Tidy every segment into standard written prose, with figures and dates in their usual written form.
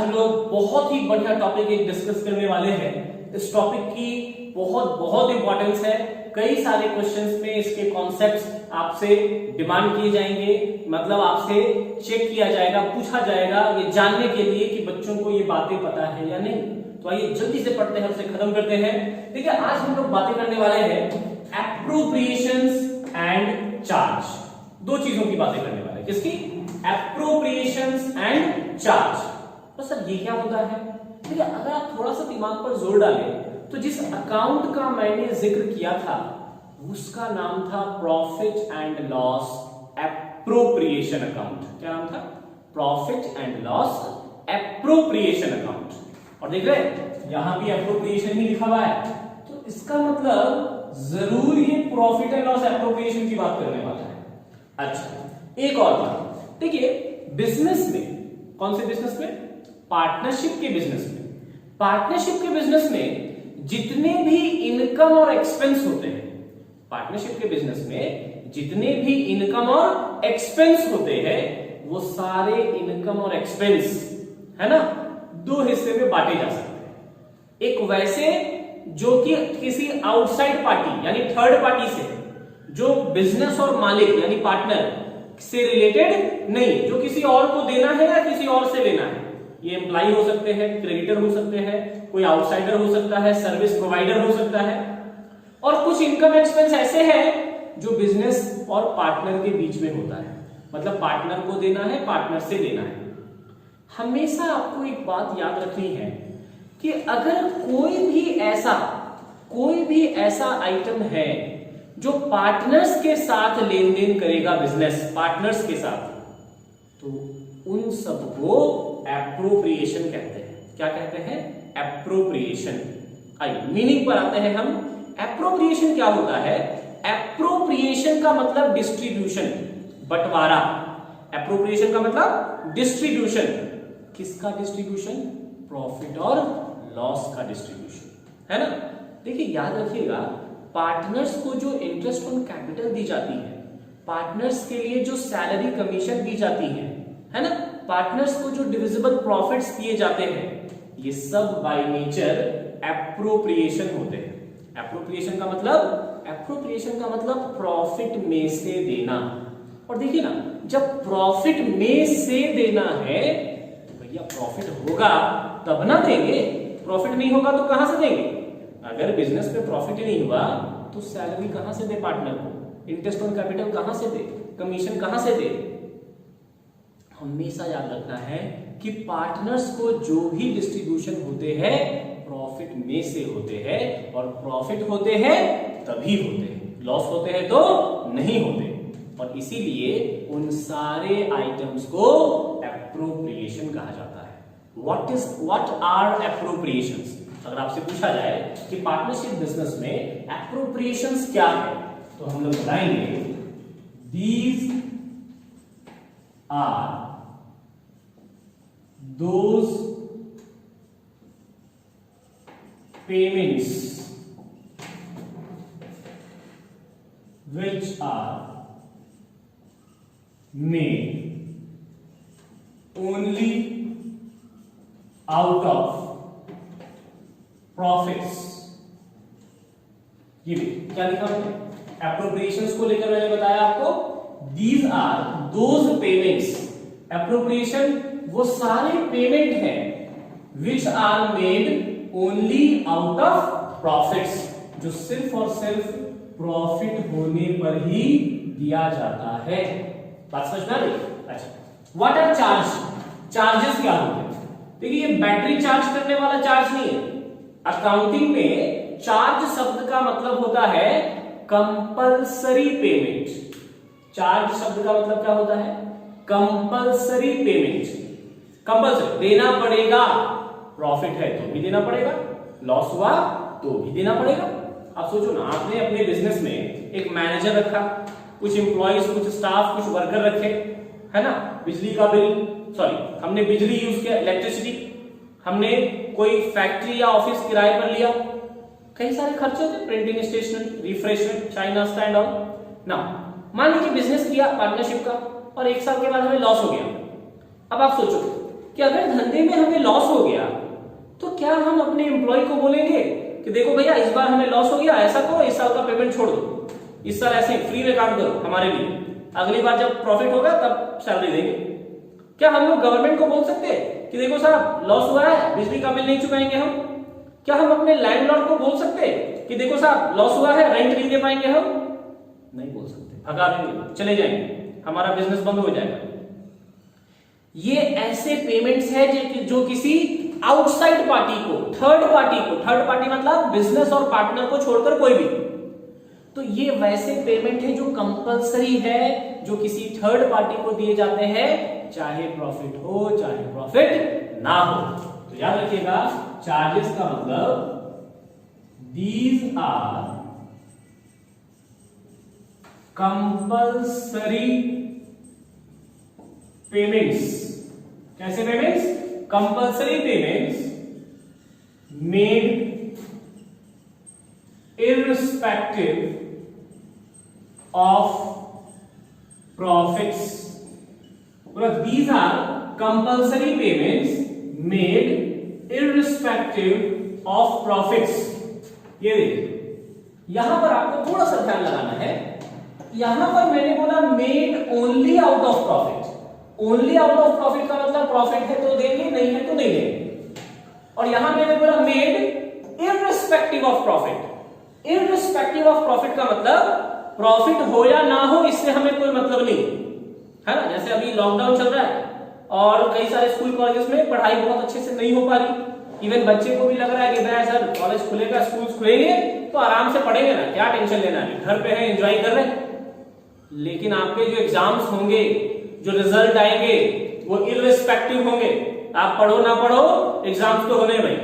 हम लोग बहुत ही बढ़िया टॉपिक एक डिस्कस करने वाले हैं। इस टॉपिक की बहुत इंपॉर्टेंस है। कई सारे क्वेश्चंस में इसके कॉन्सेप्ट्स आपसे डिमांड किए जाएंगे, मतलब आपसे चेक किया जाएगा, पूछा जाएगा ये जानने के लिए कि बच्चों को ये बातें पता है या नहीं। तो आइए जल्दी से पढ़ते हैं, उसे खत्म करते हैं। देखिए आज हम लोग बातें करने वाले हैं एप्रोप्रिएशंस एंड चार्ज। दो चीजों की बातें करने वाले हैं। किसकी? Appropriations and charge. तो सर ये क्या होता है? देखिए अगर आप थोड़ा सा दिमाग पर जोर डालें तो जिस अकाउंट का मैंने जिक्र किया था उसका नाम था profit and loss appropriation account. क्या नाम था? Profit and loss appropriation account. और देख रहे हैं यहां भी एप्रोप्रिएशन ही लिखा हुआ है, तो इसका मतलब जरूर ये प्रॉफिट एंड लॉस एप्रोप्रिएशन की बात करने वाला है। अच्छा एक और बात, देखिए बिजनेस में, कौन से बिजनेस में? पार्टनरशिप के बिजनेस में। पार्टनरशिप के बिजनेस में जितने भी इनकम और एक्सपेंस होते हैं, पार्टनरशिप के बिजनेस में जितने भी इनकम और एक्सपेंस होते हैं वो सारे इनकम और एक्सपेंस है ना दो हिस्से में बांटे जा सकते हैं। एक वैसे जो कि किसी आउटसाइड पार्टी यानी थर्ड पार्टी से, जो बिजनेस और मालिक यानी पार्टनर से रिलेटेड नहीं, जो किसी और को देना है या किसी और से लेना है। ये एम्प्लॉय हो सकते हैं, क्रेडिटर हो सकते हैं, कोई आउटसाइडर हो सकता है, सर्विस प्रोवाइडर हो सकता है। और कुछ इनकम एक्सपेंस ऐसे हैं जो बिजनेस और पार्टनर के बीच में होता है, मतलब पार्टनर को देना है, पार्टनर से लेना है। हमेशा आपको एक बात याद रखनी है कि अगर कोई भी ऐसा आइटम है जो पार्टनर्स के साथ लेन देन करेगा, बिजनेस पार्टनर्स के साथ, तो उन सबको एप्रोप्रिएशन कहते हैं। क्या कहते हैं? एप्रोप्रिएशन। आइए मीनिंग पर आते हैं हम। एप्रोप्रिएशन क्या होता है? एप्रोप्रिएशन का मतलब डिस्ट्रीब्यूशन, बंटवारा। एप्रोप्रिएशन का मतलब डिस्ट्रीब्यूशन। किसका डिस्ट्रीब्यूशन? प्रॉफिट और लॉस का डिस्ट्रीब्यूशन, है ना। देखिए याद रखिएगा, पार्टनर्स को जो इंटरेस्ट ऑन कैपिटल दी जाती है, पार्टनर्स के लिए जो सैलरी कमीशन दी जाती है ना, पार्टनर्स को जो डिविजिबल प्रॉफिट्स दिए जाते हैं, ये सब बाय नेचर एप्रोप्रिएशन होते हैं। एप्रोप्रिएशन का मतलब प्रॉफिट में से देना। और देखिए ना, जब प्रॉफिट में से देना है तो भैया प्रॉफिट होगा तब ना देंगे, प्रॉफिट नहीं होगा तो कहां से देंगे? अगर बिजनेस में प्रॉफिट ही नहीं हुआ तो सैलरी कहां से दे पार्टनर को? इंटरेस्ट ऑन कैपिटल कहां से दे? कमीशन कहां से दे? हमेशा याद रखना है कि पार्टनर्स को जो भी डिस्ट्रीब्यूशन होते हैं प्रॉफिट में से होते हैं, और प्रॉफिट होते हैं तभी होते हैं, लॉस होते हैं तो नहीं होते। और इसीलिए उन सारे आइटम्स को एप्रोप्रिएशन कहा जाता है। What are appropriations? अगर आपसे पूछा जाए कि पार्टनरशिप बिजनेस में एप्रोप्रिएशंस क्या है, तो हम लोग बताएंगे these are those payments which are made only out of profits। ये भी क्या लिखा मैंने? एप्रोप्रिएशंस को लेकर मैंने बताया आपको, these are those payments। Appropriation वो सारे पेमेंट हैं which are made only out of profits, जो सिर्फ और सिर्फ प्रॉफिट होने पर ही दिया जाता है। बात समझ में आ रही? अच्छा व्हाट आर चार्ज? चार्जेस क्या होते हैं? देखिए ये बैटरी चार्ज करने वाला चार्ज नहीं है। अकाउंटिंग में चार्ज शब्द का मतलब होता है कंपल्सरी पेमेंट। चार्ज शब्द का मतलब क्या होता है? Compulsory payment. कंपल्सरी देना पड़ेगा, प्रॉफिट है तो भी देना पड़ेगा, लॉस हुआ तो भी देना पड़ेगा। अब सोचो ना, आपने अपने बिजनेस में एक मैनेजर रखा, कुछ एम्प्लॉइज, कुछ स्टाफ, कुछ वर्कर रखे, है ना। बिजली का बिल, हमने बिजली यूज किया, इलेक्ट्रिसिटी, हमने कोई फैक्ट्री या ऑफिस किराए पर लिया, कई सारे खर्चे होते, प्रिंटिंग, स्टेशनरी, रिफ्रेशमेंट, चाय नाश्ता एंड ऑल ना। मान लीजिए बिजनेस किया पार्टनरशिप का और 1 साल के बाद हमें लॉस हो गया। अब आप सोचो कि अगर धंधे में हमें लॉस हो गया तो क्या हम अपने एम्प्लॉय को बोलेंगे कि देखो भैया इस बार हमें लॉस हो गया, ऐसा करो इस साल का पेमेंट छोड़ दो, इस साल ऐसे फ्री में काम करो हमारे लिए, अगली बार जब प्रॉफिट होगा तब सैलरी देंगे। क्या हम लोग गवर्नमेंट को बोल सकते हैं कि देखो साहब लॉस हुआ है, बिजली का बिल नहीं चुकाएंगे हम? क्या हम अपने लैंडलॉर्ड को बोल सकते हैं कि देखो साहब लॉस हुआ है, रेंट नहीं दे पाएंगे हम? नहीं बोल सकते, भगा देंगे, चले जाएंगे, हमारा बिजनेस बंद हो जाएगा। ये ऐसे पेमेंट्स है जो किसी आउटसाइड पार्टी को, थर्ड पार्टी मतलब बिजनेस और पार्टनर को छोड़कर कोई भी, तो ये वैसे पेमेंट है जो कंपलसरी है, जो किसी थर्ड पार्टी को दिए जाते हैं, चाहे प्रॉफिट हो चाहे प्रॉफिट ना हो। तो याद रखिएगा चार्जेस का मतलब दीज आर कंपलसरी पेमेंट्स। कैसे payments? Compulsory payments made irrespective of profits. These are compulsory payments made irrespective of profits. ये देखिए यहां पर आपको थोड़ा सा ध्यान लगाना है, यहां पर मैंने बोला made only out of profit. Only out of profit का मतलब प्रॉफिट है तो देंगे, नहीं है तो नहीं देंगे। और यहां मैंने बोला made irrespective of profit. Irrespective of profit का मतलब प्रॉफिट हो या ना हो इससे हमें कोई मतलब नहीं है ना। जैसे अभी लॉकडाउन चल रहा है और कई सारे स्कूल कॉलेजेस में पढ़ाई बहुत अच्छे से नहीं हो पा रही, इवन बच्चे को भी लग रहा है कि भाई सर कॉलेज खुलेगा, स्कूल खुलेंगे तो आराम से पढ़ेंगे ना, क्या टेंशन लेना है, घर पे है, एंजॉय कर रहे हैं। लेकिन आपके जो एग्जाम्स होंगे, जो रिजल्ट आएंगे वो इररिस्पेक्टिव होंगे। आप पढ़ो ना पढ़ो एग्जाम्स तो होने भाई,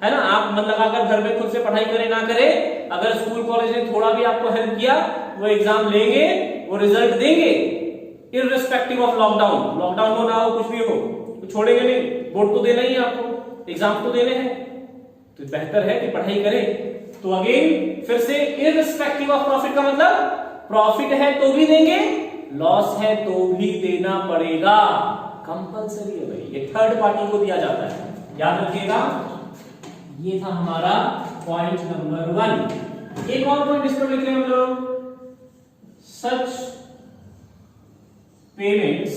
है ना। आप मन लगाकर घर में खुद से पढ़ाई करें ना करें, अगर स्कूल कॉलेज ने थोड़ा भी आपको हेल्प किया वो एग्जाम लेंगे, वो रिजल्ट देंगे इररिस्पेक्टिव ऑफ लॉकडाउन। लॉकडाउन हो ना हो कुछ भी हो तो छोड़ेंगे नहीं, बोर्ड तो देना ही है आपको, एग्जाम तो देने हैं, तो बेहतर है कि पढ़ाई करें। तो अगेन फिर से इररिस्पेक्टिव ऑफ प्रॉफिट का मतलब प्रॉफिट है तो भी देंगे, लॉस है तो भी देना पड़ेगा, कंपलसरी है भाई, ये थर्ड पार्टी को दिया जाता है, याद रखिएगा। ये था हमारा पॉइंट नंबर 1। एक और पॉइंट इस पर लिख रहे हैं हम लोग, such payments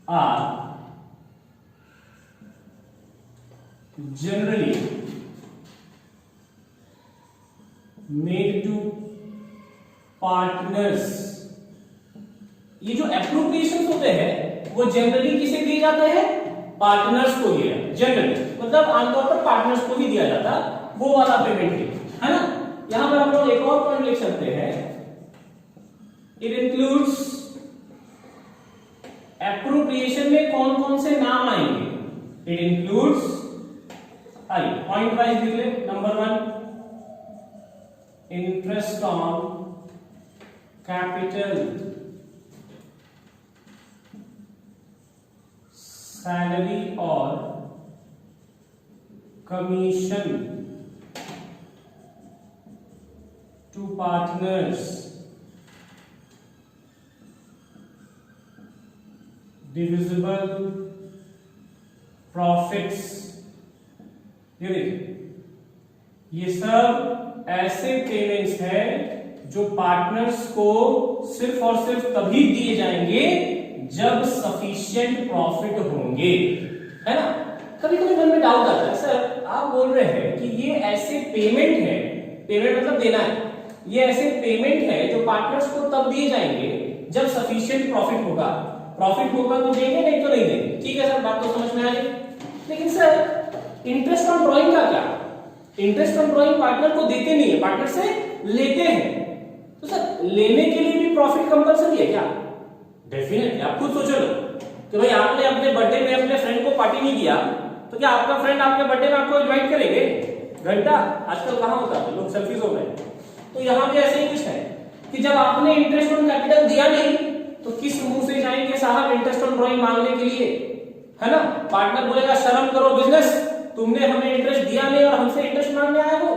are generally made to partners. ये जो एप्रोप्रिएशन होते हैं वो जनरली किसे दिए जाते हैं? पार्टनर्स को दिया, जनरली मतलब आमतौर पर पार्टनर्स को ही दिया जाता, वो वाला पेमेंट है ना। यहां पर हम लोग एक और पॉइंट लिख सकते हैं, इट इंक्लूड्स, एप्रोप्रिएशन में कौन कौन से नाम आएंगे? इट इंक्लूड्स, आइए पॉइंट वाइज लिख ले। Number 1 interest on capital, salary और commission to partners, divisible profits. ये देखिए ये सब ऐसे पेमेंट्स हैं जो पार्टनर्स को सिर्फ और सिर्फ तभी दिए जाएंगे जब सफिशिएंट प्रॉफिट होंगे, है ना। कभी कभी मन में डाउट आता है, सर आप बोल रहे हैं कि ये ऐसे पेमेंट है, पेमेंट मतलब देना है, ये ऐसे पेमेंट है जो पार्टनर्स को तब दिए जाएंगे जब सफिशिएंट प्रॉफिट होगा, प्रॉफिट होगा तो देंगे नहीं तो नहीं देंगे। ठीक है सर, बात तो समझ में आ गई। लेकिन सर इंटरेस्ट ऑन ड्रॉइंग का क्या? इंटरेस्ट ऑन ड्रॉइंग पार्टनर को देते नहीं है, पार्टनर से लेते हैं, तो सर लेने के लिए भी प्रॉफिट कंपलसरी है क्या? डेफिनेटली। आप खुद सोचो लो कि भाई आपने अपने बर्थडे में अपने फ्रेंड को पार्टी नहीं दिया तो क्या आपका फ्रेंड आपके बर्थडे में आपको इनवाइट करेंगे? घंटा आजकल कहां होता है, लोग सेल्फीज हो गए। तो यहां भी ऐसे ही कुछ है कि जब आपने इंटरेस्ट ऑन कैपिटल दिया नहीं तो किस मुंह से जाएंगे साहब इंटरेस्ट ऑन ड्रॉइंग मांगने के लिए, है ना। पार्टनर बोलेगा शर्म करो बिजनेस, तुमने हमें इंटरेस्ट दिया नहीं और हमसे इंटरेस्ट मांगने आए हो।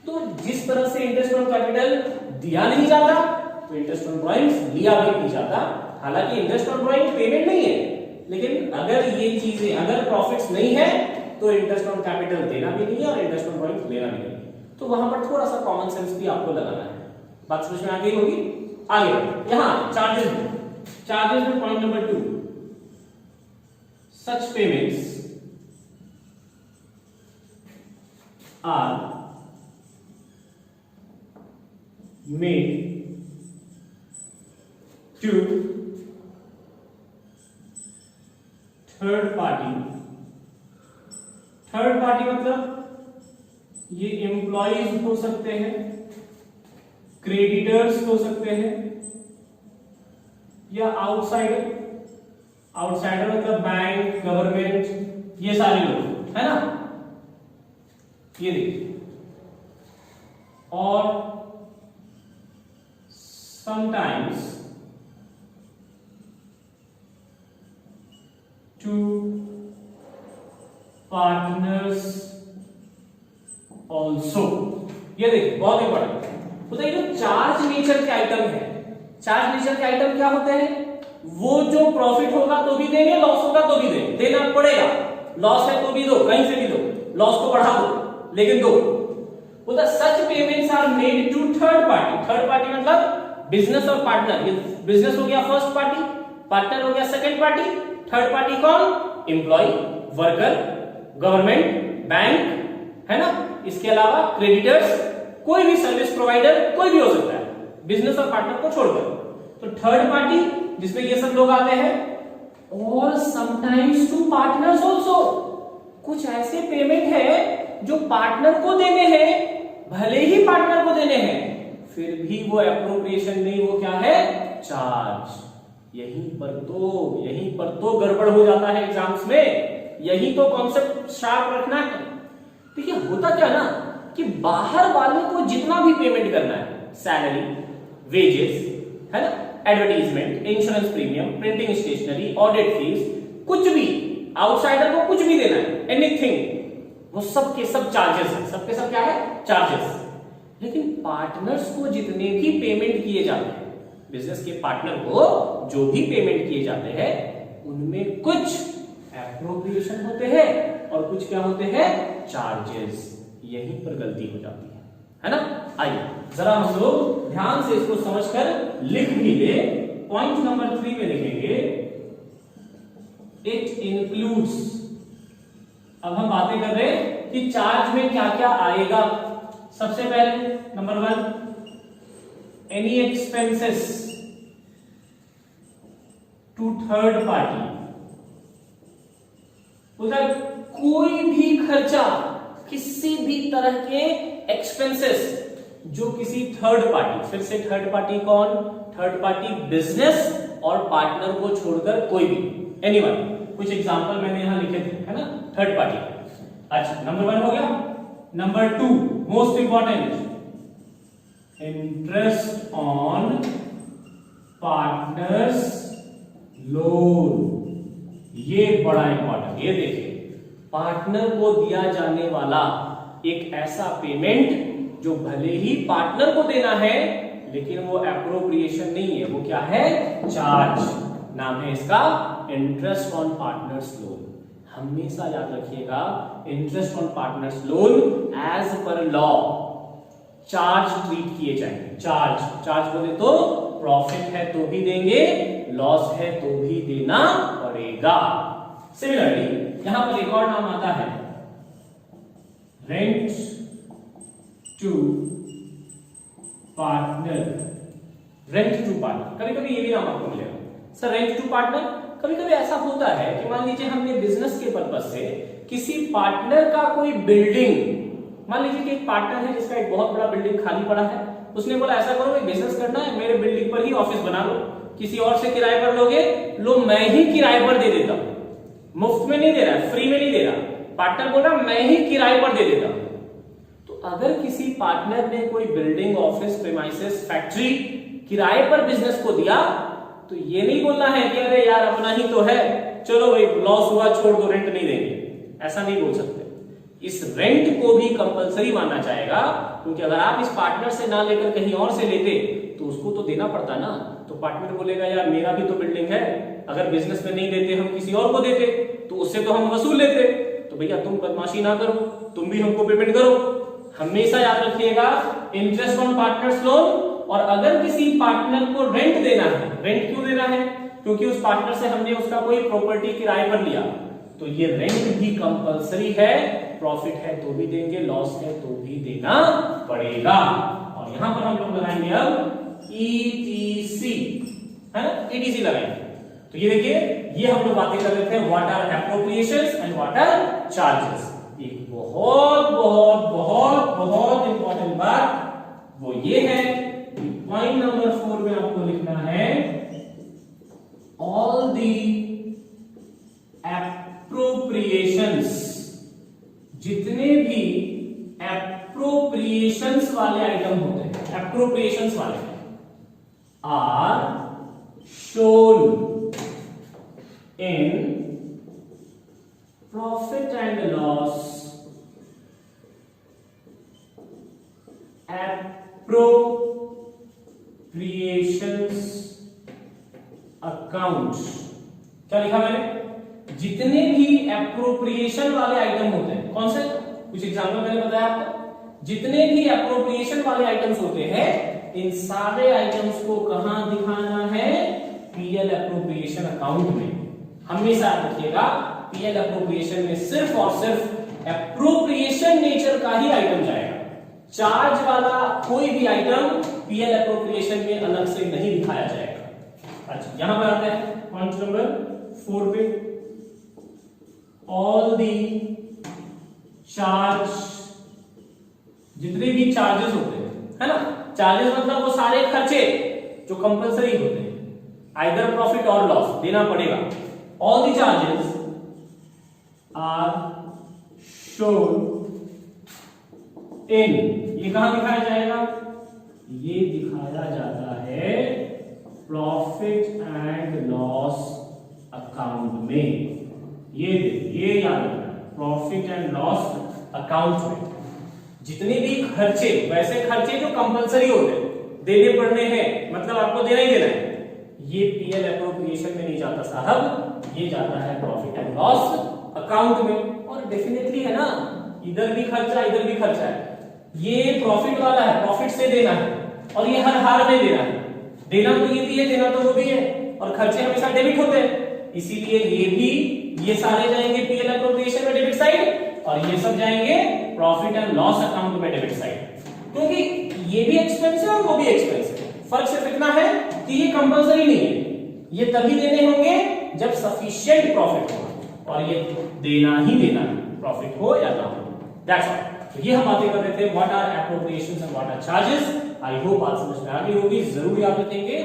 तो जिस तरह से इंटरेस्ट ऑन कैपिटल दिया नहीं जाता तो इंटरेस्ट ऑन ड्रॉइंग्स लिया भी नहीं जाता। हालांकि इंटरेस्ट ऑन बोरोइंग पेमेंट नहीं है, लेकिन अगर ये चीजें, अगर प्रॉफिट्स नहीं है तो इंटरेस्ट ऑन कैपिटल देना भी नहीं है और इंटरेस्ट ऑन बोरोइंग लेना भी नहीं है। तो वहां पर थोड़ा सा कॉमन सेंस भी आपको लगाना है। बात समझ में आ गई होगी। आगे यहां चार्जेस में point number 2, such payments are made to third party मतलब ये एम्प्लॉइज हो सकते हैं, क्रेडिटर्स हो सकते हैं, या आउटसाइडर मतलब बैंक, गवर्नमेंट, ये सारे लोग, है ना, ये देखिए। और समटाइम्स टू पार्टनर्स ऑल्सो, ये देखिए बहुत इंपॉर्टेंट। तो ये जो चार्ज नेचर के आइटम है, चार्ज नेचर के आइटम क्या होते हैं? वो जो प्रॉफिट होगा तो भी देंगे, लॉस होगा तो भी देंगे, देना पड़ेगा। लॉस है तो भी दो, कहीं से भी दो, लॉस को बढ़ा दो लेकिन दो। तो such payments are made to third party मतलब बिजनेस और पार्टनर। ये बिजनेस हो गया फर्स्ट पार्टी, पार्टनर हो गया सेकंड पार्टी, थर्ड पार्टी कौन? एम्प्लॉय, वर्कर, गवर्नमेंट, बैंक, है ना, इसके अलावा क्रेडिटर्स, कोई भी सर्विस प्रोवाइडर, कोई भी हो सकता है बिजनेस और पार्टनर को छोड़कर। तो थर्ड पार्टी जिसमें ये सब लोग आते हैं, और समटाइम्स टू पार्टनर्स ऑल्सो, कुछ ऐसे पेमेंट है जो पार्टनर को देने हैं, भले ही पार्टनर को देने हैं, फिर भी वो एप्रोप्रिएशन नहीं, वो क्या है? चार्ज। यहीं पर तो गड़बड़ हो जाता है एग्जाम्स में। यही तो कॉन्सेप्ट शार्प रखना है। देखिए होता क्या ना कि बाहर वाले को जितना भी पेमेंट करना है, सैलरी, वेजेस, है ना, advertisement, insurance premium, printing stationery, audit fees, कुछ भी आउटसाइडर को कुछ भी देना है, एनीथिंग, वो सब के सब चार्जेस है। सबके सब क्या है? चार्जेस। लेकिन पार्टनर्स को जितने भी पेमेंट किए जाते हैं, बिजनेस के पार्टनर को जो भी पेमेंट किए जाते हैं, उनमें कुछ एप्रोप्रिएशन होते हैं और कुछ क्या होते हैं? चार्जेस। यहीं पर गलती हो जाती है ना। आइए जरा हम लोग ध्यान से इसको समझकर लिख भी ले। पॉइंट नंबर 3 में लिखेंगे इट इंक्लूड्स। अब हम बातें कर रहे हैं कि चार्ज में क्या क्या आएगा। सबसे पहले number 1, any expenses to third party. उधर कोई भी खर्चा, किसी भी तरह के एक्सपेंसेस जो किसी थर्ड पार्टी, फिर से थर्ड पार्टी कौन? थर्ड पार्टी बिजनेस और पार्टनर को छोड़कर कोई भी, एनीवन। कुछ एग्जांपल मैंने यहां लिखे थे, है ना, थर्ड पार्टी। अच्छा, नंबर 1 हो गया। Number 2 most important, interest on partners loan. ये बड़ा इंपॉर्टेंट। ये देखिए, पार्टनर को दिया जाने वाला एक ऐसा पेमेंट जो भले ही पार्टनर को देना है, लेकिन वो एप्रोप्रिएशन नहीं है, वो क्या है? चार्ज। नाम है इसका इंटरेस्ट ऑन पार्टनर्स लोन। हमेशा याद रखिएगा, interest on partners loan as per law charge treat किए जाएंगे। चार्ज बोले तो प्रॉफिट है तो भी देंगे, लॉस है तो भी देना पड़ेगा। सिमिलरली यहां पर एक और नाम आता है rent to partner. Rent to partner, कभी कभी ये भी नाम आपको मिलेगा सर, रेंट टू पार्टनर। कभी कभी ऐसा होता है कि मान लीजिए हमने बिजनेस के पर्पज से किसी पार्टनर का कोई बिल्डिंग, मान लीजिए कि एक पार्टनर है जिसका एक बहुत बड़ा बिल्डिंग खाली पड़ा है, उसने बोला ऐसा करो मैं बिजनेस करना है, मेरे बिल्डिंग पर ही ऑफिस बना लो, किसी और से किराए पर लोगे, लो मैं ही किराए पर दे देता हूं। मुफ्त में नहीं दे रहा, फ्री में नहीं दे रहा, पार्टनर बोल रहा मैं ही किराए पर दे देता हूं। तो अगर किसी पार्टनर ने कोई बिल्डिंग, ऑफिस, प्रेमाइसेस, फैक्ट्री किराए पर बिजनेस को दिया, तो ये नहीं बोलना है कि अरे यार अपना ही तो है, चलो भाई लॉस हुआ छोड़ दो, रेंट नहीं देंगे, ऐसा नहीं बोल सकते। इस रेंट को भी कंपलसरी मानना चाहेगा, क्योंकि अगर आप इस पार्टनर से ना लेकर कहीं और से लेते तो उसको तो देना पड़ता ना। तो पार्टनर बोलेगा यार मेरा भी तो बिल्डिंग है, अगर बिजनेस में नहीं देते हम किसी और को देते तो उससे तो हम वसूल लेते। तो भैया तुम बदमाशी ना करो, तुम भी हमको पेमेंट करो। हमेशा याद रखिएगा इंटरेस्ट ऑन पार्टनर्स लोन। और अगर किसी पार्टनर को रेंट देना है, रेंट क्यों देना है? क्योंकि उस पार्टनर से हमने उसका कोई प्रॉपर्टी किराए पर लिया, तो ये रेंट भी कंपलसरी है। प्रॉफिट है तो भी देंगे, लॉस है तो भी देना पड़ेगा। और यहां पर हम लोग लगाएंगे अब ईटीसी, है ना, ईटीसी लगाएंगे। तो ये देखिए, ये हम लोग बातें कर रहे थे what are appropriations and what are charges. एक बहुत बहुत बहुत बहुत इंपॉर्टेंट बात वो ये है, पॉइंट नंबर 4 में आपको लिखना है ऑल दी एप्रोप्रिएशंस। जितने भी एप्रोप्रिएशंस वाले आइटम होते हैं, एप्रोप्रिएशंस वाले are shown in profit and loss appropriations account। क्या लिखा मैंने? जितने भी एप्रोप्रिएशन वाले आइटम होते हैं, कौन से? कुछ एग्जाम्पल मैंने बताया आपको। जितने भी एप्रोप्रिएशन वाले आइटम्स होते हैं, इन सारे आइटम्स को कहां दिखाना है? पीएल एप्रोप्रिएशन अकाउंट में। हमेशा रखिएगा पीएल एप्रोप्रिएशन में सिर्फ और सिर्फ एप्रोप्रिएशन नेचर का ही आइटम जाएगा। चार्ज वाला कोई भी आइटम पीएल एप्रोप्रिएशन में अलग से नहीं दिखाया जाएगा। अच्छा, यहां पर आते हैं पॉइंट नंबर 4 पे, ऑल दी चार्ज। जितने भी चार्जेस होते हैं, है ना, चार्जेस मतलब वो सारे खर्चे जो कंपलसरी होते हैं, आइदर प्रॉफिट और लॉस देना पड़ेगा। All the charges are shown in, ये कहां दिखाया जाएगा? ये दिखाया जाता है प्रॉफिट एंड लॉस अकाउंट में। ये याद रखना, प्रॉफिट एंड लॉस अकाउंट में जितने भी खर्चे, वैसे खर्चे जो कंपलसरी होते हैं, देने पड़ने हैं, मतलब आपको देना ही देना है, ये पीएल एप्रोप्रिएशन में नहीं जाता साहब, ये जाता है प्रॉफिट एंड लॉस अकाउंट में। और डेफिनेटली है ना, इधर भी खर्चा इधर भी खर्चा है। ये प्रॉफिट वाला है, प्रॉफिट से देना है, और ये हर हाल में देना है। देना तो ये भी है, देना तो वो भी है, और खर्चे हमेशा डेबिट होते हैं, इसीलिए ये भी, ये सारे जाएंगे पीएल एप्रोप्रिएशन में डेबिट साइड, और ये सब जाएंगे प्रॉफिट एंड लॉस अकाउंट में डेबिट साइड। क्योंकि ये भी एक्सपेंस है और वो भी एक्सपेंस है। फर्क सिर्फ इतना है कि ये कंपलसरी नहीं है, ये तभी देने होंगे जब सफिशिएंट प्रॉफिट हो, और ये देना ही देना है, प्रॉफिट हो या ना हो। That's all. तो ये हम बातें कर रहे थे what are appropriations and what are charges. I hope बात समझ में आ गई होगी, जरूर याद रखेंगे।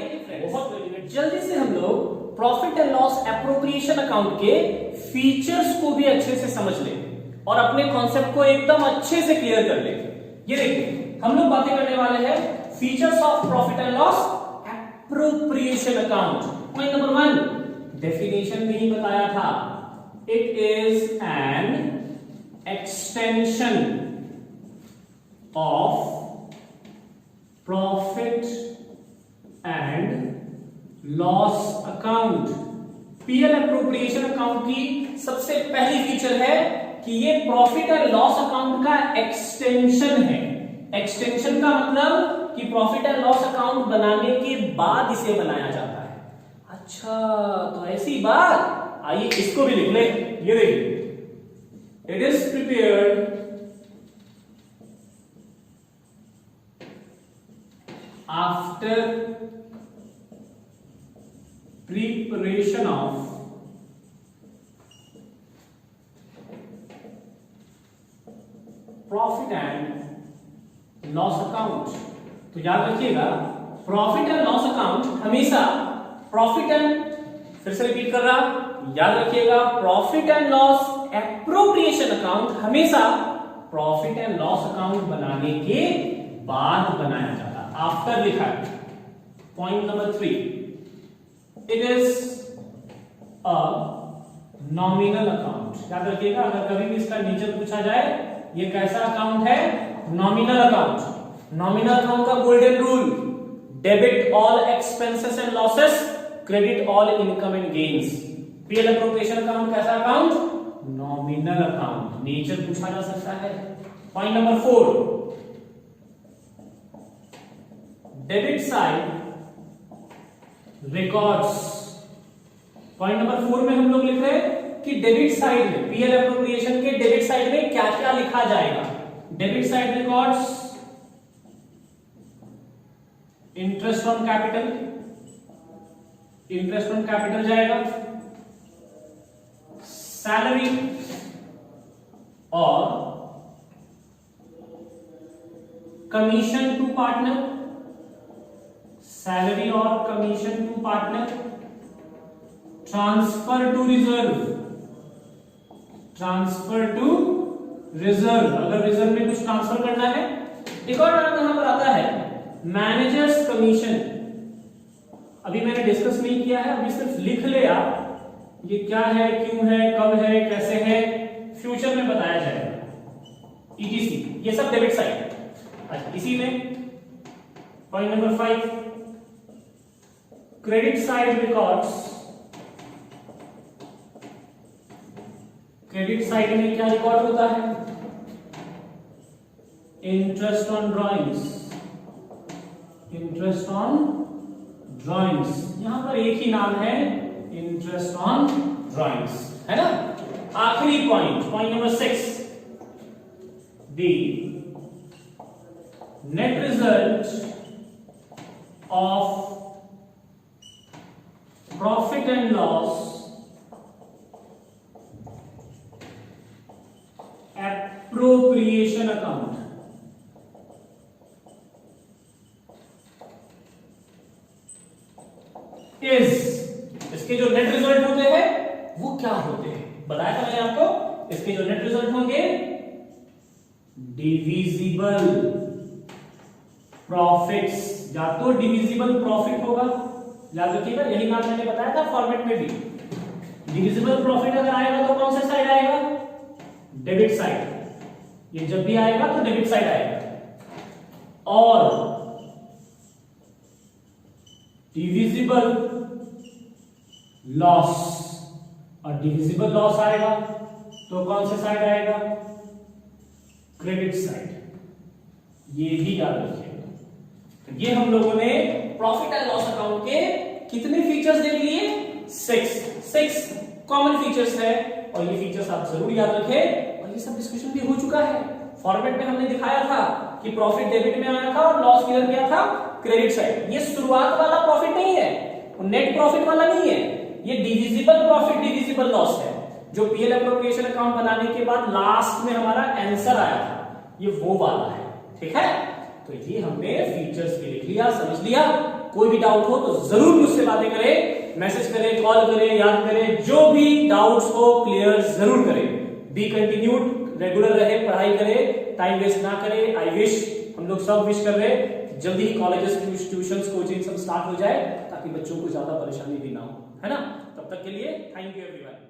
बहुत जल्दी से हम लोग profit and loss appropriation account के फीचर्स को भी अच्छे से समझ लें और अपने कॉन्सेप्ट को एकदम अच्छे से क्लियर कर लें। ये देखिए, हम लोग बातें करने वाले हैं features of profit and loss appropriation account. Point number 1, definition में ही बताया था, it is an extension of profit and loss account. PL appropriation account की सबसे पहली फीचर है कि ये प्रॉफिट एंड लॉस अकाउंट का एक्सटेंशन है। एक्सटेंशन का मतलब कि प्रॉफिट एंड लॉस अकाउंट बनाने के बाद इसे बनाया जाता है। अच्छा, तो ऐसी बात, आइए इसको भी लिख ले। ये देखिए, it is prepared after preparation of profit and loss account. तो याद रखिएगा, प्रॉफिट एंड लॉस अकाउंट हमेशा प्रॉफिट एंड, फिर से रिपीट कर रहा, याद रखिएगा, profit and loss appropriation account हमेशा प्रॉफिट एंड लॉस अकाउंट बनाने के बाद बनाया जाता है। आफ्टर लिखा है। Point number 3, it is a nominal account. याद रखिएगा, अगर कभी भी इसका नेचर पूछा जाए, ये कैसा अकाउंट है? Nominal account. नॉमिनल अकाउंट का golden rule, debit all expenses and losses, credit all income and gains. PL appropriation account कैसा अकाउंट? Nominal account. नेचर पूछा जा सकता है। Point number 4, debit side records. Point number 4 में हम लोग लिख रहे हैं कि डेबिट साइड में, पीएल एप्रोप्रिएशन के डेबिट साइड में क्या क्या लिखा जाएगा। Debit side records interest on capital, interest on capital जाएगा, सैलरी और कमीशन टू पार्टनर, सैलरी और commission to partner, transfer to reserve, transfer to reserve, अगर रिजर्व में कुछ ट्रांसफर करना है। एक और यहां पर आता है मैनेजर्स कमीशन। अभी मैंने डिस्कस नहीं किया है, अभी सिर्फ लिख ले आप, ये क्या है, क्यों है, कब है, कैसे है, फ्यूचर में बताया जाएगा। ईटीसी, ये सब डेबिट साइड। अच्छा, इसी में point number 5, credit side records. Credit side में क्या रिकॉर्ड होता है? Interest on drawings, interest on drawings. यहां पर एक ही नाम है, इंटरेस्ट ऑन ड्राइंग्स, है ना। आखिरी point, point number 6, the net result of profit and loss appropriation account. इसके जो नेट रिजल्ट होते हैं वो क्या होते हैं, बताया था मैंने आपको। इसके जो नेट रिजल्ट होंगे, डिविजिबल प्रॉफिट्स, या तो डिविजिबल प्रॉफिट होगा, याद रखिएगा, यही नाम मैंने बताया था फॉर्मेट में भी। डिविजिबल प्रॉफिट अगर आएगा तो कौन सा साइड आएगा? Debit side. ये जब भी आएगा तो डेबिट साइड आएगा। और डिविजिबल लॉस, और डिविजिबल लॉस आएगा तो कौन सा साइड आएगा? Credit side. ये भी याद रखिएगा। तो ये हम लोगों ने प्रॉफिट एंड लॉस अकाउंट के कितने फीचर्स देख लिए? 6 कॉमन फीचर्स है, और ये फीचर्स आप जरूर याद रखें। और ये सब डिस्कशन भी हो चुका है, फॉर्मेट में हमने दिखाया था कि प्रॉफिट डेबिट में आया था और लॉस किधर गया था? Credit side. ये शुरुआत वाला प्रॉफिट नहीं है, नेट प्रॉफिट वाला नहीं है, ये डिविजिबल प्रॉफिट डिविजिबल लॉस है, जो पीएल एप्रोप्रिएशन अकाउंट बनाने के बाद लास्ट में हमारा आंसर आया था, ये वो वाला है। ठीक है, तो ये हमने फीचर्स भी लिख लिया, समझ लिया। कोई भी डाउट हो तो जरूर मुझसे बातें करें, मैसेज करें, कॉल करें, याद करें, जो भी डाउट्स हो क्लियर जरूर करें। बी कंटिन्यूड, रेगुलर रहे, पढ़ाई करें, टाइम वेस्ट ना करें। आई विश, हम लोग सब विश कर रहे हैं जल्दी ही कॉलेजेस, ट्यूशंस, कोचिंग सब स्टार्ट हो जाए, ताकि बच्चों को ज्यादा परेशानी भी ना हो, है ना। तब तक के लिए थैंक यू एवरीवन।